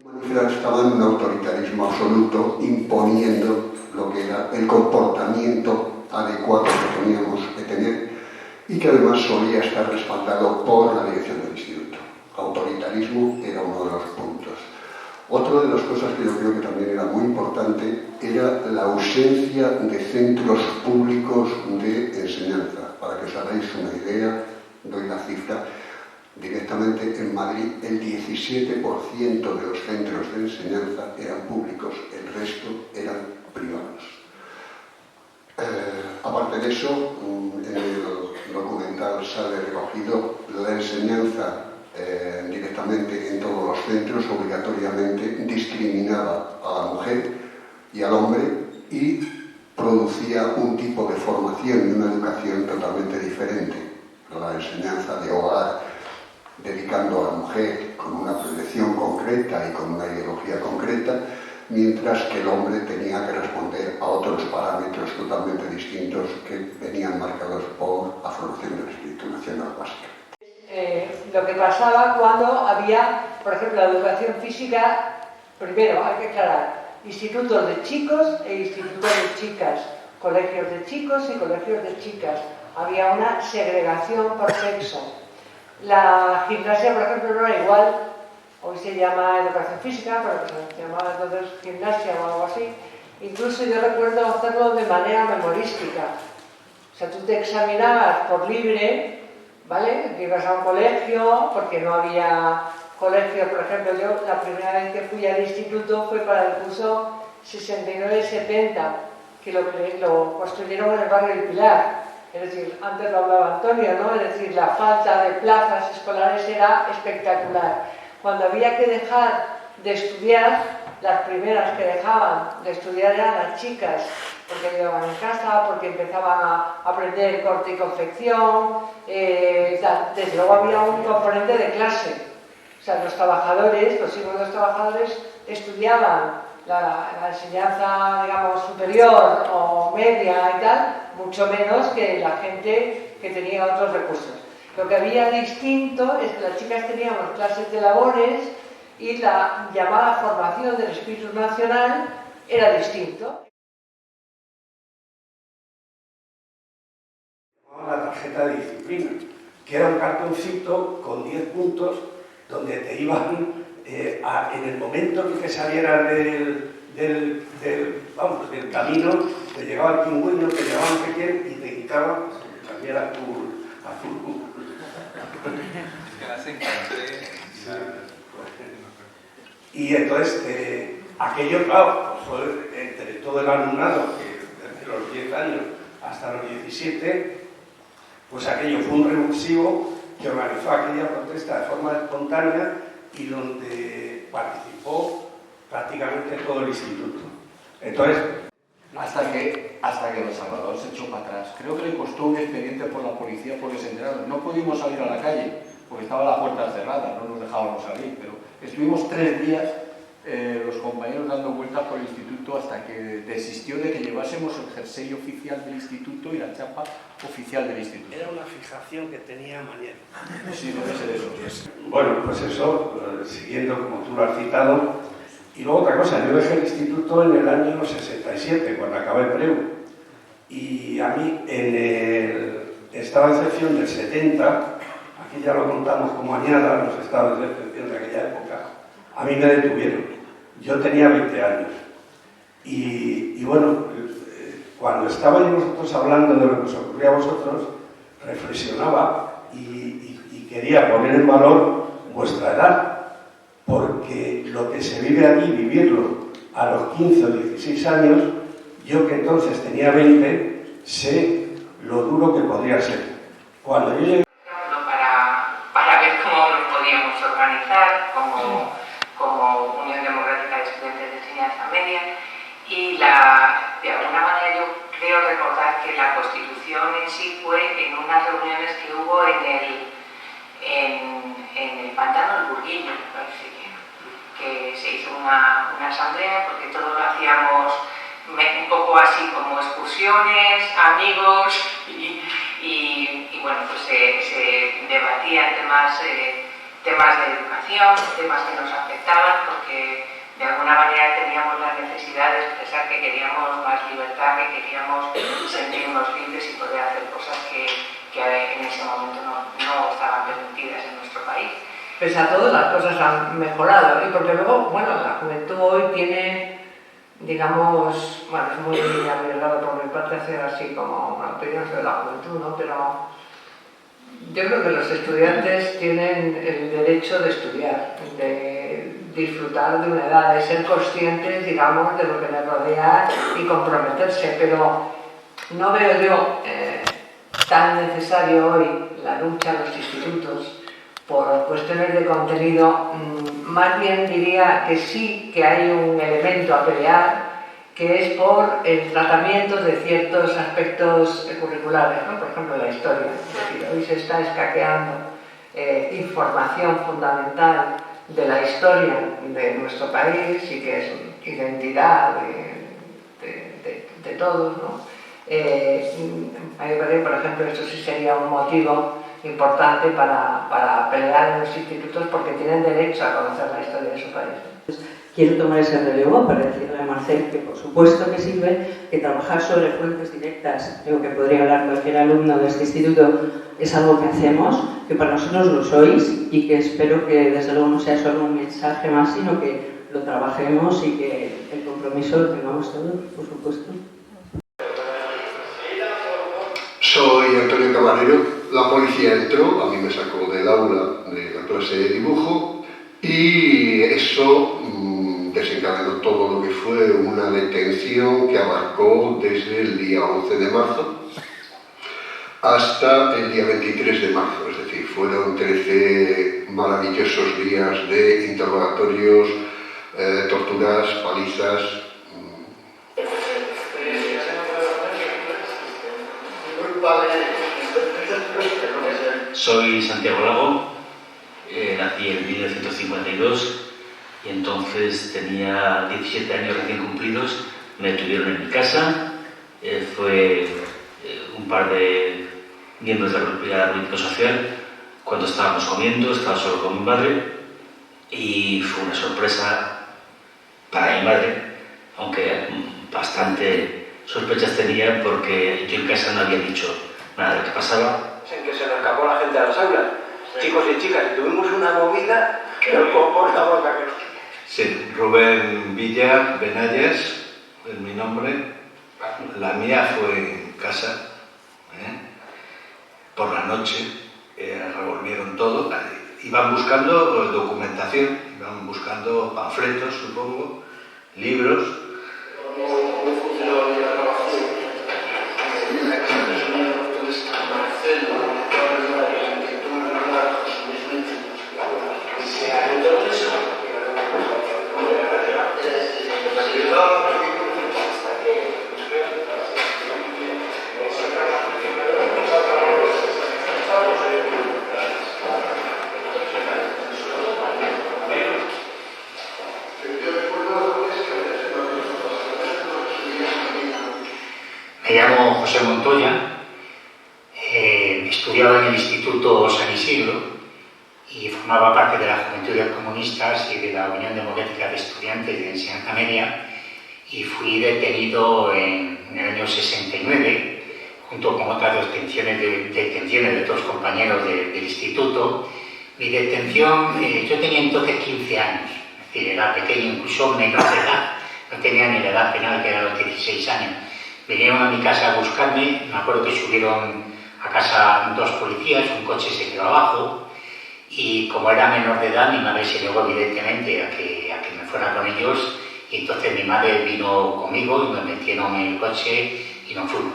Manifestaban un autoritarismo absoluto, imponiendo lo que era el comportamiento adecuado que teníamos que tener y que además solía estar respaldado por la dirección del instituto. Autoritarismo era uno de los puntos. Otra de las cosas que yo creo que también era muy importante era la ausencia de centros públicos de enseñanza. Para que os hagáis una idea, doy la cifra. Directamente en Madrid el 17% de los centros de enseñanza eran públicos, el resto eran privados. Aparte de eso, en el documental sale recogido la enseñanza directamente en todos los centros, obligatoriamente discriminaba a la mujer y al hombre y producía un tipo de formación y una educación totalmente diferente. La enseñanza de hogar, dedicando a la mujer con una proyección concreta y con una ideología concreta, mientras que el hombre tenía que responder a otros parámetros totalmente distintos que venían marcados por la formación del espíritu nacional básica. Lo que pasaba cuando había, por ejemplo, la educación física, primero hay que aclarar, institutos de chicos e institutos de chicas, colegios de chicos y colegios de chicas. Había una segregación por sexo. La gimnasia, por ejemplo, no era igual. Hoy se llama educación física, pero se llamaba entonces gimnasia o algo así. Incluso yo recuerdo hacerlo de manera memorística. O sea, tú te examinabas por libre, ¿vale? Ibas a un colegio, porque no había colegio. Por ejemplo, yo la primera vez que fui al instituto fue para el curso 69-70, que lo construyeron en el barrio del Pilar. Es decir, antes lo hablaba Antonio, ¿no? Es decir, la falta de plazas escolares era espectacular. Cuando había que dejar de estudiar, las primeras que dejaban de estudiar eran las chicas, porque llegaban en casa, porque empezaban a aprender corte y confección, desde luego había un componente de clase. O sea, los trabajadores, los hijos de los trabajadores estudiaban la enseñanza, digamos, superior o media y tal, mucho menos que la gente que tenía otros recursos. Lo que había distinto es que las chicas teníamos clases de labores y la llamada formación del espíritu nacional era distinto. La tarjeta de disciplina, que era un cartoncito con 10 puntos donde te iban en el momento en que salieras del camino, te llegaba el pingüino, te llegaba no sé quién y te quitaban también azul. Y entonces, aquello, claro, pues, entre todo el alumnado, que desde los 10 años hasta los 17, pues aquello fue un revulsivo que organizó aquella protesta de forma espontánea y donde participó prácticamente todo el instituto. Entonces, hasta que don Salvador se echó para atrás. Creo que le costó un expediente por la policía porque se enteraron. No pudimos salir a la calle porque estaba la puerta cerrada, no nos dejábamos salir, pero estuvimos 3 días los compañeros dando vueltas por el instituto hasta que desistió de que llevásemos el jersey oficial del instituto y la chapa oficial del instituto. Era una fijación que tenía Manier. Sí, debe ser eso. Bueno, pues eso, siguiendo como tú lo has citado. Y luego otra cosa, yo dejé el instituto en el año 67, cuando acabé el PREU. Y a mí, en el estado de excepción del 70, aquí ya lo contamos como añada, los estados de excepción de aquella época, a mí me detuvieron. Yo tenía 20 años. Y bueno, cuando estabais vosotros hablando de lo que os ocurría a vosotros, reflexionaba y quería poner en valor vuestra edad. Porque lo que se vive allí, vivirlo a los 15 o 16 años, yo que entonces tenía 20, sé lo duro que podría ser. Cuando yo llegué... Para ver cómo nos podíamos organizar como Unión Democrática de Estudiantes de Enseñanza Media y de alguna manera yo creo recordar que la Constitución en sí fue en unas reuniones que hubo en el pantano del Burguillo, me parece que se hizo una asamblea porque todo lo hacíamos un poco así como excursiones, amigos y bueno, pues se debatían temas temas de educación, temas que nos afectaban, porque de alguna manera teníamos la necesidad de expresar que queríamos más libertad, que queríamos sentirnos libres y poder hacer cosas que en ese momento no estaban permitidas en nuestro país. Pese a todo, las cosas han mejorado, y porque luego, bueno, la juventud hoy tiene, digamos, bueno, es muy arriesgado por mi parte hacer así como una opinión sobre la juventud, ¿no? Pero yo creo que los estudiantes tienen el derecho de estudiar, de disfrutar de una edad, de ser conscientes, digamos, de lo que les rodea y comprometerse, pero no veo yo tan necesario hoy la lucha en los institutos por cuestiones de contenido. Más bien diría que sí que hay un elemento a pelear, que es por el tratamiento de ciertos aspectos curriculares, ¿no? Por ejemplo, la historia. Es decir, hoy se está escaqueando información fundamental de la historia de nuestro país y que es identidad de todos, ¿no? A mí me parece, por ejemplo, esto sí sería un motivo importante para pelear en los institutos, porque tienen derecho a conocer la historia de su país. Quiero tomar ese relevo para decirle a Marcel que por supuesto que sirve, que trabajar sobre fuentes directas, creo que podría hablar cualquier alumno de este instituto, es algo que hacemos, que para nosotros lo sois y que espero que desde luego no sea solo un mensaje más, sino que lo trabajemos y que el compromiso lo tengamos todos, por supuesto. Soy Antonio Caballero. La policía entró, a mí me sacó del aula de la clase de dibujo y eso desencadenó todo lo que fue una detención que abarcó desde el día 11 de marzo hasta el día 23 de marzo, es decir, fueron 13 maravillosos días de interrogatorios, torturas, palizas. Soy Santiago Lago, nací en 1952 y entonces tenía 17 años recién cumplidos. Me tuvieron en mi casa, fue un par de miembros de la política social. Cuando estábamos comiendo, estaba solo con mi madre y fue una sorpresa para mi madre, aunque bastante sospechas tenía porque yo en casa no había dicho nada de lo que pasaba. En que se nos escapó la gente a las aulas, chicos y chicas, y tuvimos una movida que no por la boca que no. Sí, Rubén Villa Benayes es mi nombre. La mía fue en casa, por la noche, revolvieron todo, iban buscando documentación, iban buscando panfletos, supongo, libros. Me llamo José Montoya, estudiaba en el Instituto San Isidro y formaba parte de la Juventud de Comunistas y de la Unión Democrática de Estudiantes de Enseñanza Media, y fui detenido en el año 69, junto con otras detenciones de otros compañeros del instituto. Mi detención, yo tenía entonces 15 años, es decir, era pequeño, incluso menor de edad, no tenía ni la edad penal, que era los 16 años. Vinieron a mi casa a buscarme, me acuerdo que subieron a casa dos policías, un coche se quedó abajo, y como era menor de edad, mi madre se negó evidentemente a que me fuera con ellos, y entonces mi madre vino conmigo y me metieron en el coche y nos fuimos.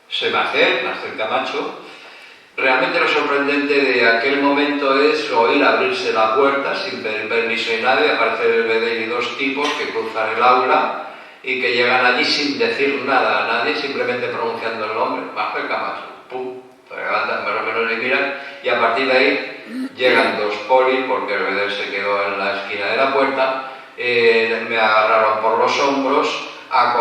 Soy Marcel Camacho. Realmente lo sorprendente de aquel momento es oír abrirse la puerta sin pedir permiso de nadie, aparecer el BDI y dos tipos que cruzan el aula y que llegan allí sin decir nada a nadie, simplemente pronunciando el nombre, Marcel Camacho. Pum, se levantan más o menos y miran, y a partir de ahí llegan dos polis, porque el bebé se quedó en la esquina de la puerta, me agarraron por los hombros a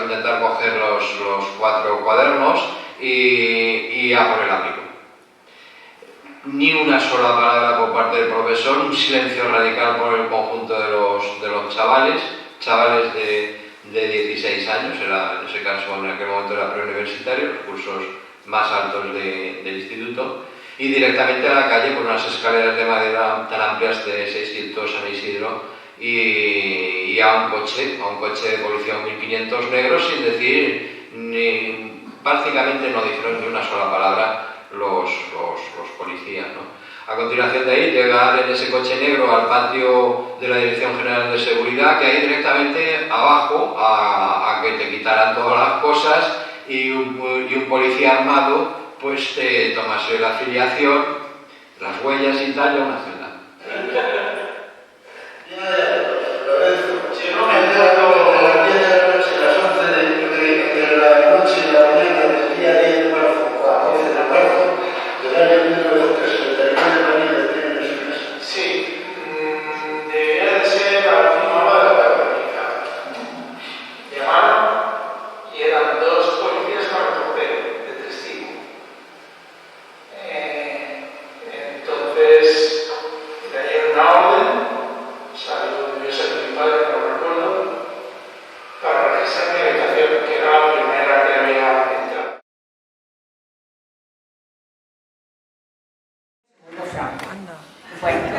intentar coger los 4 cuadernos y a por el abrigo. Ni una sola palabra por parte del profesor, un silencio radical por el conjunto de los chavales de 16 años, era, en ese caso en aquel momento era preuniversitario, los cursos más altos del instituto, y directamente a la calle por unas escaleras de madera tan amplias de 600 San Isidro y a un coche de policía 1500 negros sin decir prácticamente no dijeron ni una sola palabra los policías, ¿no? A continuación de ahí llegar en ese coche negro al patio de la Dirección General de Seguridad, que ahí directamente abajo a que te quitaran todas las cosas y un policía armado pues te tomase la afiliación, las huellas y tal, y a una celda. Si no me acuerdo, a las 10 de la noche, a las 11 de la noche de la mañana del día 10 de marzo, a 12 de marzo del año 1969, María de Tienes Suiza. Sí, debería de ser a la última hora de la crónica. Llamaron y eran 2 policías con el portero de testigo. Entonces, le dieron una orden, salió de ese principal, no recuerdo, para registrar mi habitación, que era la primera que había entrado. Bueno,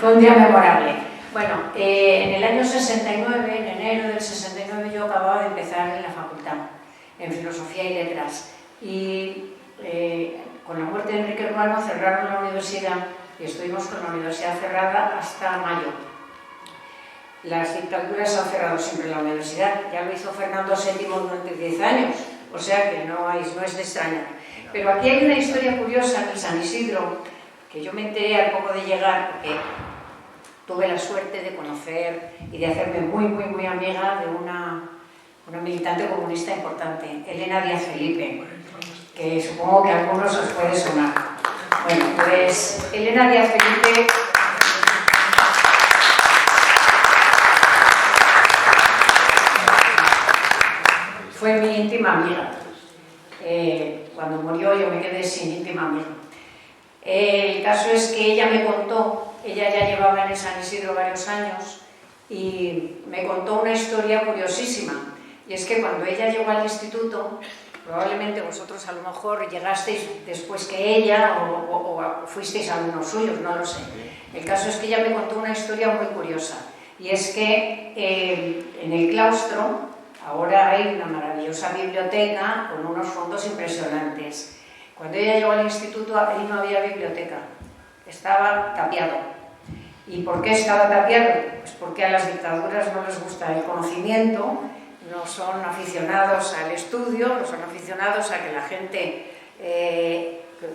fue un día memorable. Bueno, en el año 69, en enero del 69, yo acababa de empezar en la facultad, en Filosofía y Letras. Y con la muerte de Enrique Urbano cerraron la universidad y estuvimos con la universidad cerrada hasta mayo. Las dictaduras han cerrado siempre la universidad, ya lo hizo Fernando VII durante 10 años, o sea que no es de extrañar. Pero aquí hay una historia curiosa en el San Isidro, que yo me enteré al poco de llegar, porque tuve la suerte de conocer y de hacerme muy amiga de una militante comunista importante, Elena Díaz Felipe, que supongo que a algunos os puede sonar. Bueno, pues Elena Díaz Felipe fue mi íntima amiga. Cuando murió yo me quedé sin íntima amiga. El caso es que ella me contó, ella ya llevaba en el San Isidro varios años, y me contó una historia curiosísima. Y es que cuando ella llegó al instituto, probablemente vosotros a lo mejor llegasteis después que ella o fuisteis alumnos suyos, no lo sé. El caso es que ella me contó una historia muy curiosa. Y es que en el claustro ahora hay una maravillosa biblioteca con unos fondos impresionantes. Cuando ella llegó al instituto, ahí no había biblioteca, estaba tapiado. ¿Y por qué estaba tapiado? Pues porque a las dictaduras no les gusta el conocimiento, no son aficionados al estudio, no son aficionados a que la gente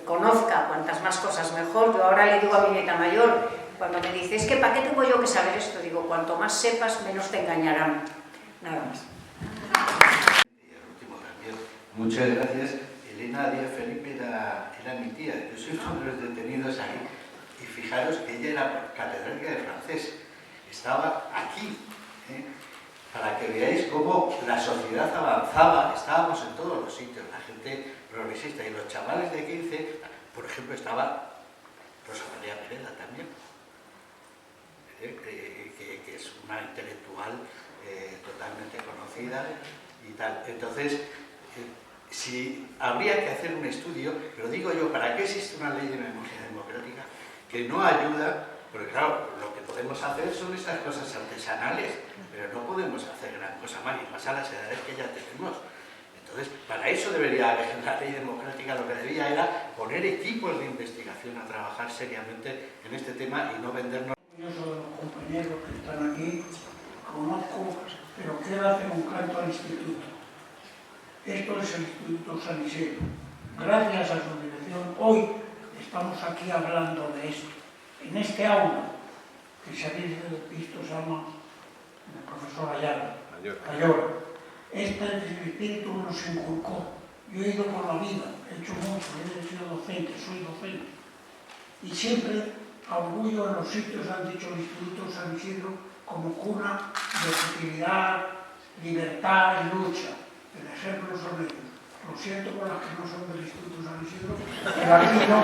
conozca cuantas más cosas mejor. Yo ahora le digo a mi nieta mayor, cuando me dice, es que ¿para qué tengo yo que saber esto? Digo, cuanto más sepas, menos te engañarán. Nada más. Muchas gracias. Elena Díaz Felipe era mi tía. Yo soy uno de los detenidos ahí. Y fijaros que ella era catedrática de francés. Estaba aquí, para que veáis cómo la sociedad avanzaba. Estábamos en todos los sitios, la gente progresista. Y los chavales de 15, por ejemplo, estaba Rosa María Pereda también, que es una intelectual totalmente conocida y tal. Entonces, si habría que hacer un estudio, lo digo yo, ¿para qué existe una ley de memoria democrática que no ayuda? Porque claro, lo que podemos hacer son estas cosas artesanales, pero no podemos hacer gran cosa más, y más a las edades que ya tenemos. Entonces, para eso debería haber la ley democrática, lo que debía era poner equipos de investigación a trabajar seriamente en este tema y no vendernos. Yo soy los compañeros que están aquí, conozco, pero quiero hacer un canto al instituto. Esto es el Instituto San Isidro. Gracias a su dirección, hoy estamos aquí hablando de esto. En este aula, que si habéis visto se llama el profesor Ayala. Este espíritu nos inculcó Yo he ido por la vida, he hecho mucho, he sido docente, soy docente. Y siempre a orgullo en los sitios han dicho el Instituto San Isidro como cuna de objetividad, libertad y lucha. El ejemplo son ellos. Lo siento por las que no son del Instituto San Isidro, pero aquí no.